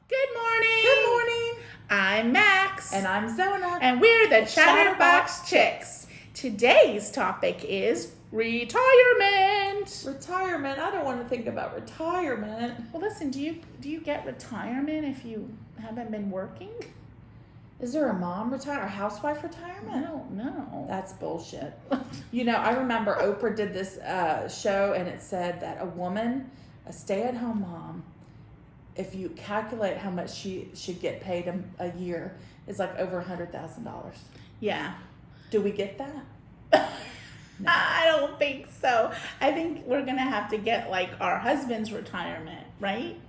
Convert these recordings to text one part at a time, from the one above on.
Good morning. Good morning. I'm Max. And I'm Zona. And we're the Chatterbox Chicks. Today's topic is retirement. Retirement. I don't want to think about retirement. Well, listen, do you get retirement if you haven't been working? Is there a mom retirement or housewife I retirement? don't know. That's bullshit. I remember Oprah did this show and it said that a woman, a stay-at-home mom, if you calculate how much she should get paid a year, is like over $100,000. Yeah. Do we get that? No. I don't think so. I think we're going to have to get like our husband's retirement, right?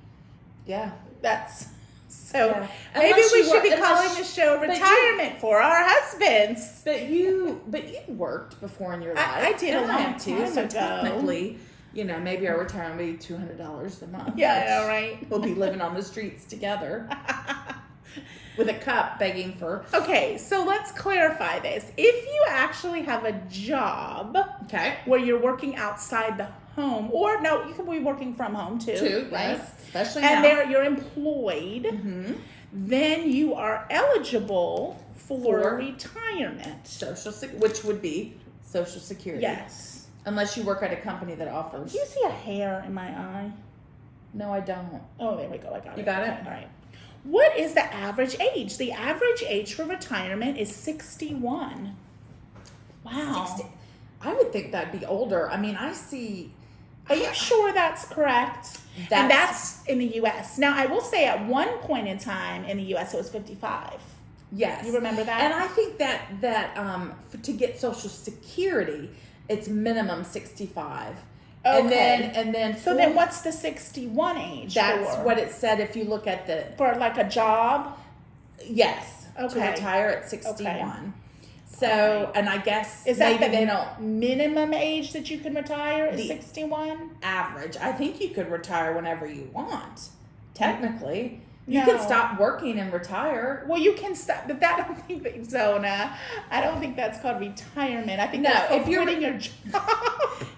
Yeah. That's so. Yeah. Maybe Unless we you should work- be unless calling you- the show but you- retirement for our husbands. But you worked before in your life. I did a and long have too. time So ago. technically, maybe our retirement will be $200 a month. Yeah, I know, right? We'll be living on the streets together with a cup begging for. Okay, so let's clarify this. If you actually have a job Okay. where you're working outside the home, or no, you can be working from home too, right? Yes, especially And now. you're employed, Mm-hmm. then you are eligible for For retirement. Which would be Social Security. Yes. Unless you work at a company that offers. Do you see a hair in my eye? No, I don't. Oh, there we go. I got it. You got it? Okay, all right. What is the average age? The average age for retirement is 61. Wow. 60. I would think that'd be older. I mean, I see. Are you sure that's correct? And that's in the U.S. Now, I will say at one point in time in the U.S. it was 55. Yes. You remember that? And I think that to get Social Security, it's minimum 65. Okay. And then So then what's the 61 age that's for? what it said if you look at the For like a job? yes, to Okay. retire at 61. Okay. So, Alright. and I guess Is that maybe the they don't minimum age that you can retire is The- 61? average. I think you could retire whenever you want. Technically, you No. can stop working and retire. Well, you can stop, but that I don't think that, Zona, I don't think that's called retirement. I think No, that's called if you're- quitting your job.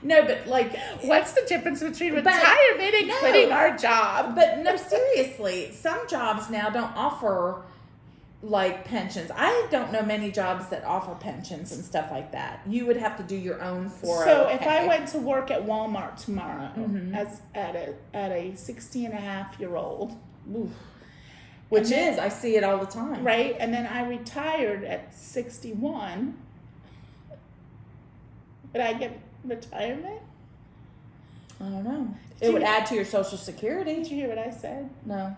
No, but like What's the difference between But- retirement and no. quitting our job? But no, seriously, some jobs now don't offer like pensions. I don't know many jobs that offer pensions and stuff like that. You would have to do your own 401k. So if I went to work at Walmart tomorrow Mhm. as at a 60 and a half year old, which and then- is, I see it all the time. right? And then I retired at 61, would I get retirement? I don't know. Did It would you- add to your Social Security. Did you hear what I said? No.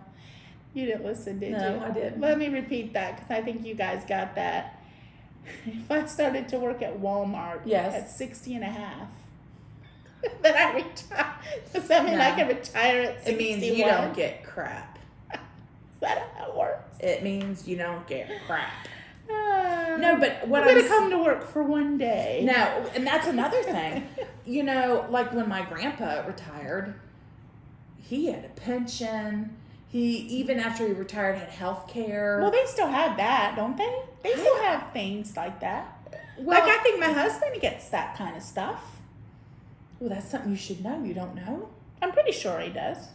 You didn't listen, did you? No, I didn't. Let me repeat that because I think you guys got that. If I started to work at Walmart Yes. at 60 and a half, then I retire. Does that mean I No. can retire at 61? It means you don't get crap. Is that how it works? It means you don't get crap. No, No, but what I'm going I'm to come to work for one day. No, and that's another thing. Like when my grandpa retired, he had a pension. He, even after he retired, had health care. Well, they still have that, don't they? They still have things like that. Well, Like, I think my husband gets that kind of stuff. well, that's something you should know. You don't know? I'm pretty sure he does.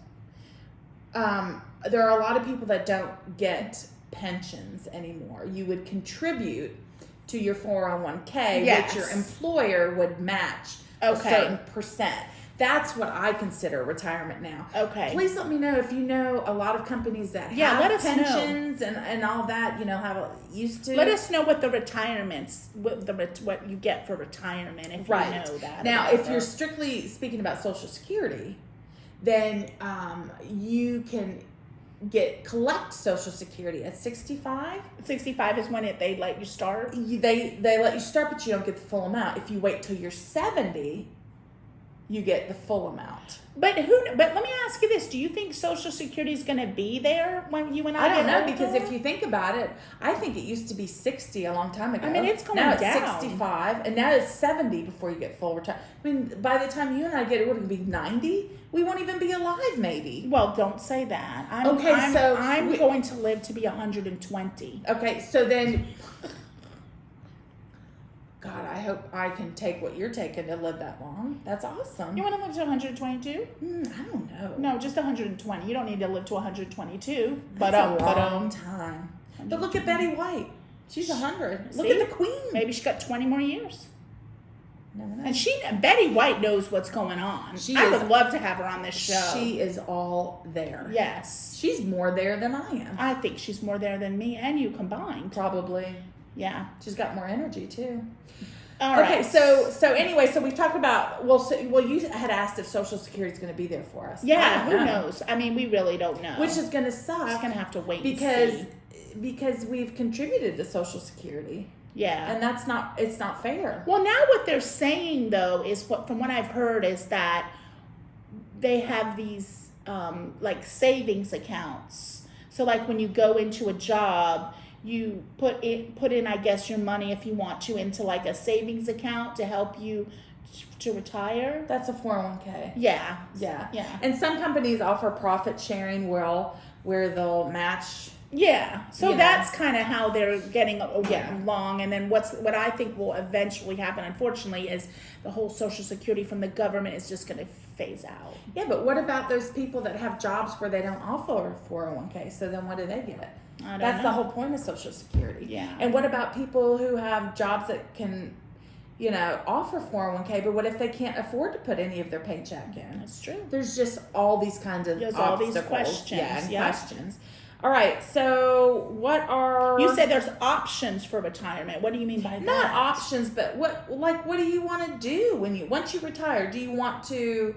There are a lot of people that don't get pensions anymore. You would contribute to your 401k, Yes. which your employer would match Okay. a certain percent. That's what I consider retirement now. Okay. Please let me know if you know a lot of companies that Yeah, have let us know. pensions and all that, used to. Let us know what the retirements, what you get for retirement, if Right. you know that. Now, about if you're them. strictly speaking about Social Security, then you can collect Social Security at 65. 65 is when they let you start. They let you start, but you don't get the full amount. If you wait till you're 70, you get the full amount. But let me ask you this: do you think Social Security is going to be there when you and I? I don't get know, older? because if you think about it, I think it used to be 60 a long time ago. I mean, it's going now down. It's 65, and now it's 70 before you get full retirement. I mean, by the time you and I get it, what, it'll be 90? We won't even be alive, maybe. Well, don't say that. I'm going to live to be 120. Okay, so then God, I hope I can take what you're taking to live that long. That's awesome. You want to live to 122? I don't know. No, just 120. You don't need to live to 122. That's a long time. But look at Betty White. She's 100. Look at the Queen. Maybe she got 20 more years. Never know. And Betty White knows what's going on. I would love to have her on this show. She is all there. Yes. She's more there than I am. I think she's more there than me and you combined. Probably. Yeah. She's got more energy too. All right. Okay, so anyway, so we talked about you had asked if Social Security is going to be there for us. Yeah, who knows? I mean, we really don't know. Which is going to suck. We're just going to have to wait because we've contributed to Social Security. Yeah. And it's not fair. Well, now what they're saying though is from what I've heard is that they have these like savings accounts. So like when you go into a job, you put in I guess your money if you want to into like a savings account to help you to retire. That's a 401k. Yeah. Yeah. Yeah. And some companies offer profit sharing where they'll match. Yeah, so that's kind of how they're getting along. And then what I think will eventually happen, unfortunately, is the whole Social Security from the government is just going to phase out. Yeah, but what about those people that have jobs where they don't offer 401k? So then what do they get? That's the whole point of Social Security. Yeah. And what about people who have jobs that can, offer 401k, but what if they can't afford to put any of their paycheck in? That's true. There's just all these kinds of obstacles. All these questions. Yeah, questions. All right, so what are... You said there's options for retirement. What do you mean by that? Not options, but what do you want to do once you retire? Do you want to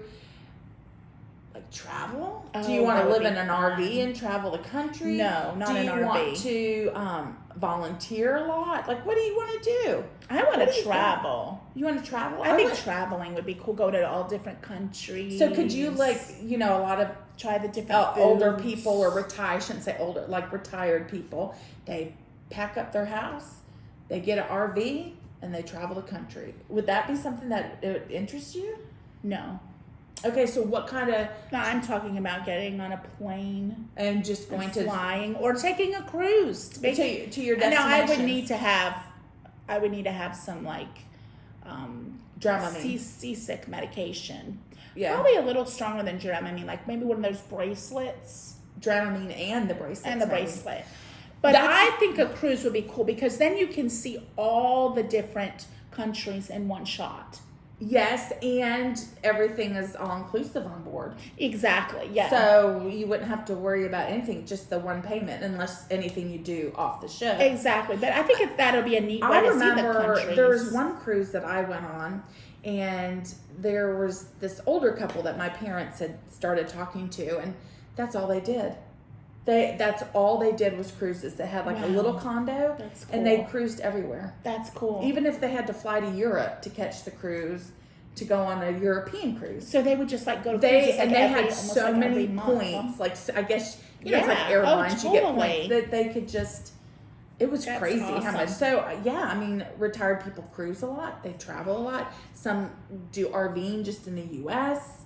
travel? Do you want to live in an RV and travel the country? No, not an RV. Do you want to volunteer a lot? What do you want to do? I want to travel. You want to travel? I think traveling would be cool. Go to all different countries. So could you a lot of try the different older people or I shouldn't say older, retired people, they pack up their house, they get an RV, and they travel the country. Would that be something that would interest you? No. Okay, so what kind of... No, I'm talking about getting on a plane and just going to flying or taking a cruise to your destination. Now I would need to have some Dramamine, seasick medication. Yeah, probably a little stronger than Dramamine, like maybe one of those bracelets. Dramamine and the bracelet. But I think a cruise would be cool because then you can see all the different countries in one shot. Yes, and everything is all-inclusive on board. Exactly, yeah. So you wouldn't have to worry about anything, just the one payment, unless anything you do off the ship. Exactly, but I think that'll be a neat way to see the countries. There was one cruise that I went on, and there was this older couple that my parents had started talking to, and that's all they did. That's all they did was cruises. They had a little condo, that's cool. And they cruised everywhere. That's cool. Even if they had to fly to Europe to catch the cruise, to go on a European cruise. So they would just go to cruises and they had so many points. I guess it's like airlines. You get points that they could just. It was crazy how much. So retired people cruise a lot. They travel a lot. Some do RVing just in the U.S.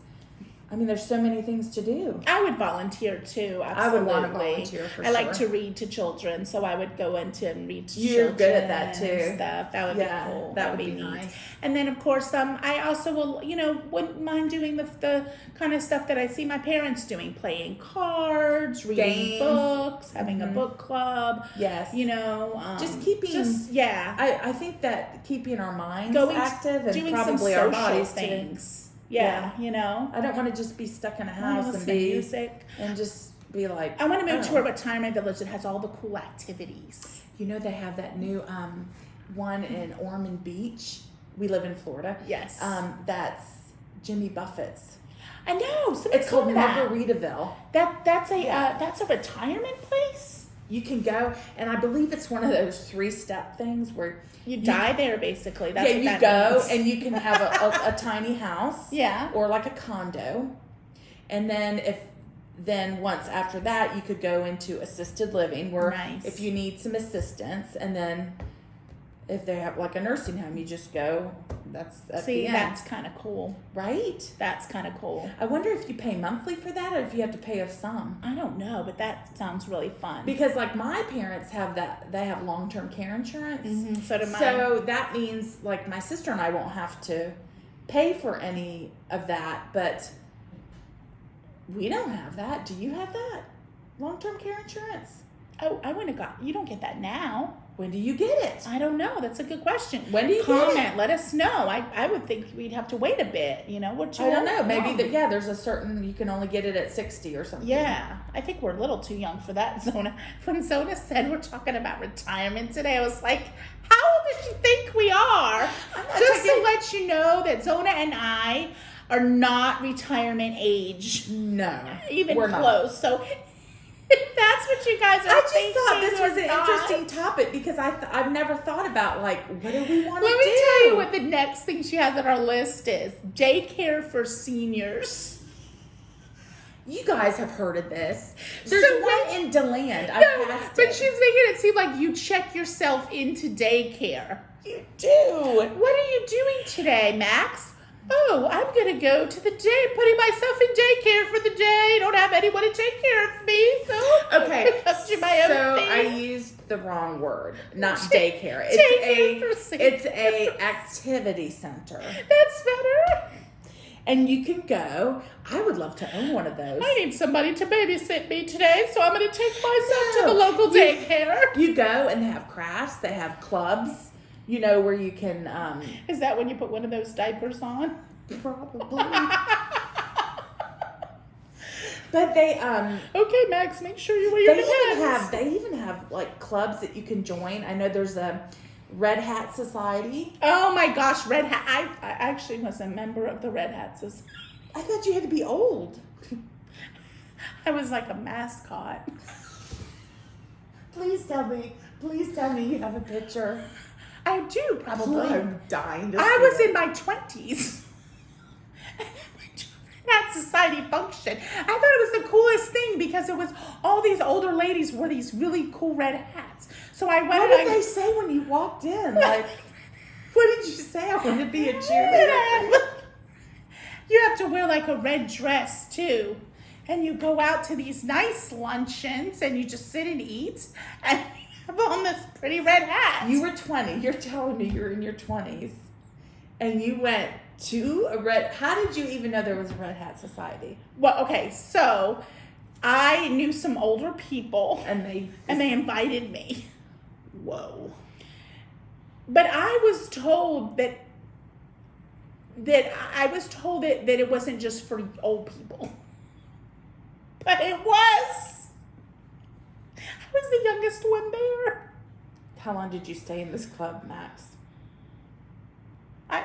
There's so many things to do. I would volunteer too. Absolutely. I would want to volunteer for sure. I like to read to children, so I would go into and read to children. You're good at that too. Stuff. That would be cool. That would be neat. Nice. And then of course, I also will, wouldn't mind doing the kind of stuff that I see my parents doing, playing cards, reading books, having a book club. Yes. Just keeping. I think that keeping our minds active and doing probably some our bodies things. Too. Yeah, I don't want to just be stuck in a house and music and just be like. I want to move to a retirement village that has all the cool activities. They have that new one in Ormond Beach. We live in Florida. Yes. That's Jimmy Buffett's. I know. It's called Margaritaville. That's a retirement place. You can go, and I believe it's one of those 3-step things where you die there, basically. That's what you that go, means. and you can have a tiny house, or like a condo, and then once after that, you could go into assisted living, where if you need some assistance, and then If they have like a nursing home, you just go. That's at See, the end, that's kind of cool. right? That's kind of cool. I wonder if you pay monthly for that, or if you have to pay a sum. I don't know, but that sounds really fun. Because like my parents have that, they have long-term care insurance. Mhm, so do mine. So that means like my sister and I won't have to pay for any of that, but we don't have that. Do you have that? Long-term care insurance? Oh, I wouldn't have got. You don't get that now. When do you get it? I don't know. That's a good question. When do you Comment? get it? Let us know. I would think we'd have to wait a bit. You know what? I don't know. Maybe that. Yeah, there's a certain, you can only get it at 60 or something. Yeah, I think we're a little too young for that, Zona. When Zona said we're talking about retirement today, I was like, how old does she think we are? Just to let you know that Zona and I are not retirement age, No, even we're close. So if that's what you guys are I just thinking, thought this was an not. interesting topic because I've never thought about like what do we want to do. Let me tell you what the next thing she has on our list is: daycare for seniors. You guys have heard of this. There's So one in DeLand. I No, passed but it. she's making it seem like you check yourself into daycare. You do. What are you doing today, Max? Oh, I'm gonna go to the day, putting myself in daycare for the day. Don't have anyone to take care of me, so Okay, I'll do my own so thing. I used the wrong word, not daycare. Daycare for It's a activity center, That's better. and you can go. I would love to own one of those. I need somebody to babysit me today, so I'm gonna take myself to No, the local you- daycare. You go and they have crafts. They have clubs. You know where you can Is that when you put one of those diapers on? probably. But they Okay, Max, make sure you wear your Depends. they even have like clubs that you can join. I know there's a Red Hat Society. Oh my gosh, Red Hat. I actually was a member of the Red Hat Society. I thought you had to be old. I was like a mascot. Please tell me you have a picture. I do, probably. I'm dying to I see was it. in my 20s. That society function. I thought it was the coolest thing because it was all these older ladies wore these really cool red hats. So I went What and did they say when you walked in? Like, what did you say? I want to be a cheerleader. You have to wear like a red dress too. And you go out to these nice luncheons and you just sit and eat and you have on this pretty red hat. You were 20. You're telling me you're in your 20s. And you went to a red... How did you even know there was a Red Hat Society? Well, okay, so I knew some older people And they invited me. Whoa. But I was told that it wasn't just for old people. But it was. I was the youngest one there. How long did you stay in this club, Max? I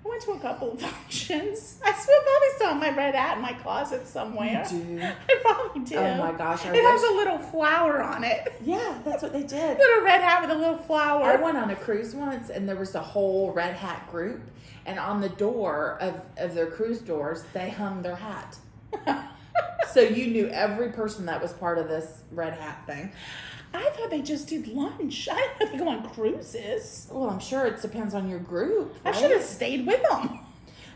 went to a couple of functions. I probably still have my red hat in my closet somewhere. You do? I probably do. Oh my gosh. It has a little flower on it. Yeah, that's what they did. Little red hat with a little flower. I went on a cruise once and there was a whole Red Hat group. And on the door of their cruise doors, they hung their hat. So you knew every person that was part of this Red Hat thing. I thought they just did lunch. I didn't know they go on cruises. Well, I'm sure it depends on your group. I right? should have stayed with them.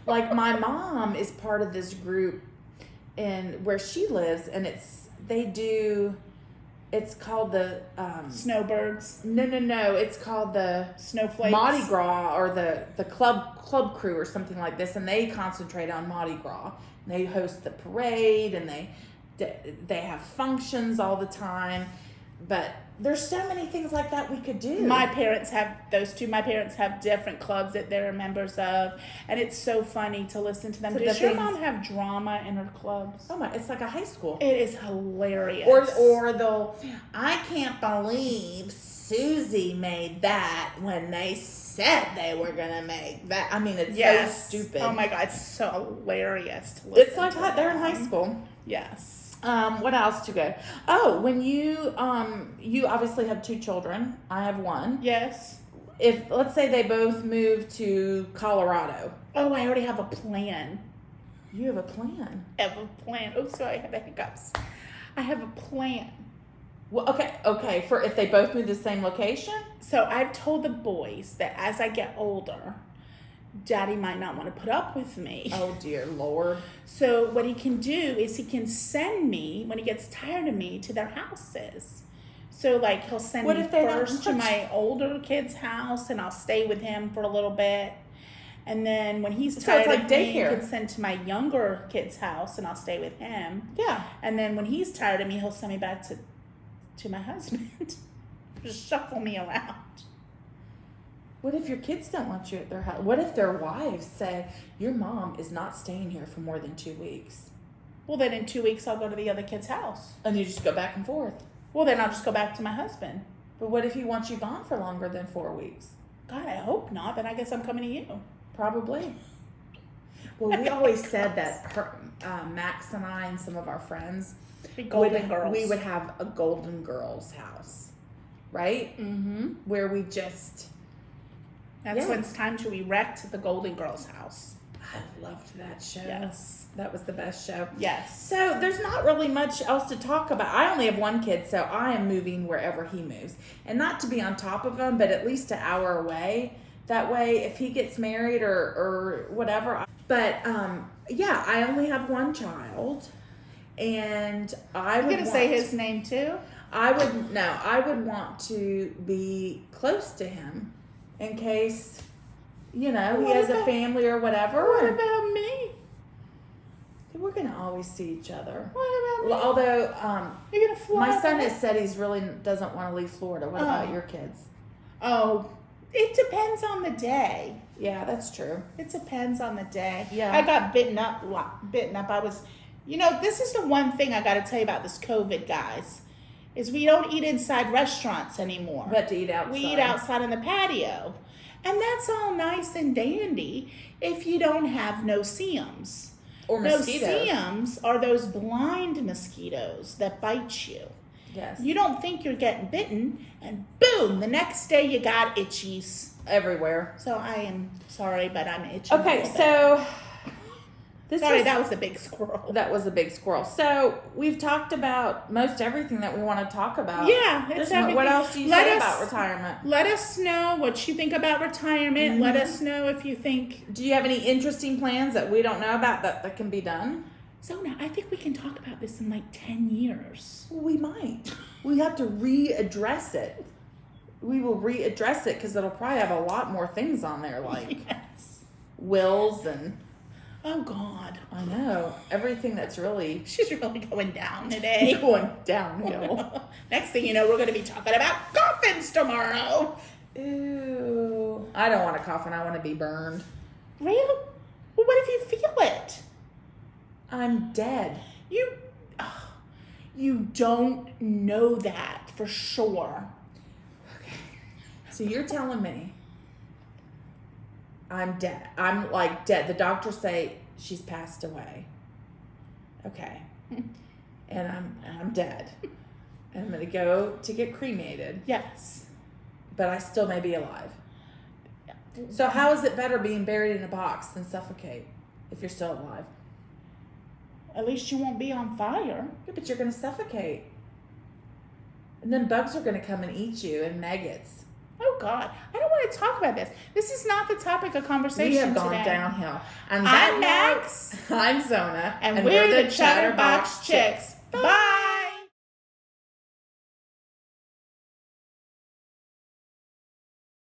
Like my mom is part of this group in where she lives, and it's called the Snowbirds, no, it's called the snowflakes. Mardi Gras or the club crew or something like this, and they concentrate on Mardi Gras. And they host the parade, and they have functions all the time. But there's so many things like that we could do. My parents have those two. My parents have different clubs that they're members of, and it's so funny to listen to them. So Does the your things- mom have drama in her clubs? Oh my, it's like a high school. It is hilarious. Or they'll, I can't believe Susie made that when they said they were gonna make that. I mean, it's so stupid. Oh my god, it's so hilarious to listen. It's like to that. They're in them. high school. Yes. What else to go? Oh, when you obviously have 2 children. I have 1. Yes. If let's say they both move to Colorado, Oh, I already have a plan. you have a plan. I have a plan. Oh, sorry, I have the hiccups. I have a plan. Well, okay. For if they both move to the same location? So I've told the boys that as I get older, Daddy might not want to put up with me. Oh, dear Lord. So what he can do is he can send me, when he gets tired of me, to their houses. So like he'll send What me if they don't first to want my older kid's house, and I'll stay with him for a little bit. And then when he's So it's tired like of me, he daycare. can send to my younger kid's house, and I'll stay with him. Yeah. And then when he's tired of me, he'll send me back to my husband. Just shuffle me around. What if your kids don't want you at their house? What if their wives say, your mom is not staying here for more than 2 weeks? Well, then in 2 weeks, I'll go to the other kid's house. And you just go back and forth. Well, then I'll just go back to my husband. But what if he wants you gone for longer than 4 weeks? God, I hope not. Then I guess I'm coming to you. Probably. Well, we always said that Max and I and some of our friends, Golden Girls. we would have a Golden Girls house, right? Mm-hmm. Where we just... That's Yeah. when it's time to erect the Golden Girls house. I loved that show. Yes. That was the best show. Yes. So there's not really much else to talk about. I only have one kid, so I am moving wherever he moves. And not to be on top of him, but at least an hour away. That way, if he gets married or whatever. But yeah, I only have one child. And I I'm would going to say his name too. I would want to be close to him in case, he What has a about- family or whatever. What and about me? we're going to always see each other. What about me? Although, You're going to fly? my son away? has said he's really doesn't want to leave Florida. What about your kids? Oh, it depends on the day. Yeah, that's true. It depends on the day. Yeah. I got bitten up. I was, this is the one thing I got to tell you about this COVID, guys, is we don't eat inside restaurants anymore. We have to eat outside. We eat outside on the patio. And that's all nice and dandy if you don't have no-see-ums. Or mosquitoes. No-see-ums are those blind mosquitoes that bite you. Yes. You don't think you're getting bitten, and boom, the next day you got itchies. Everywhere. So I am sorry, but I'm itching. Okay, a little bit. so Sorry, that was a big squirrel. that was a big squirrel. So we've talked about most everything that we want to talk about. Yeah, it's There's no- what everything. else do you Let say us- about retirement? Let us know what you think about retirement. Let us know if you think. Do you have any interesting plans that we don't know about that can be done? Zona, I think we can talk about this in like 10 years. Well, we might. We have to readdress it. We will readdress it because it'll probably have a lot more things on there, like Yes. wills and Oh, God. I know everything that's really She's really going down today. going downhill. Next thing you know, we're going to be talking about coffins tomorrow. Ew! I don't want a coffin. I want to be burned. Really? Well, what if you feel it? I'm dead. You don't know that for sure. So you're telling me I'm dead. I'm like dead. The doctors say she's passed away. Okay. And I'm dead. And I'm gonna go to get cremated. Yes. But I still may be alive. So how is it better being buried in a box than suffocate if you're still alive? At least you won't be on fire. Yeah, but you're gonna suffocate. And then bugs are gonna come and eat you and maggots. Oh, God. I don't want to talk about this. This is not the topic of conversation We have gone today. downhill. And I'm that Max. note, I'm Zona. And we're the Chatterbox Chicks. Bye.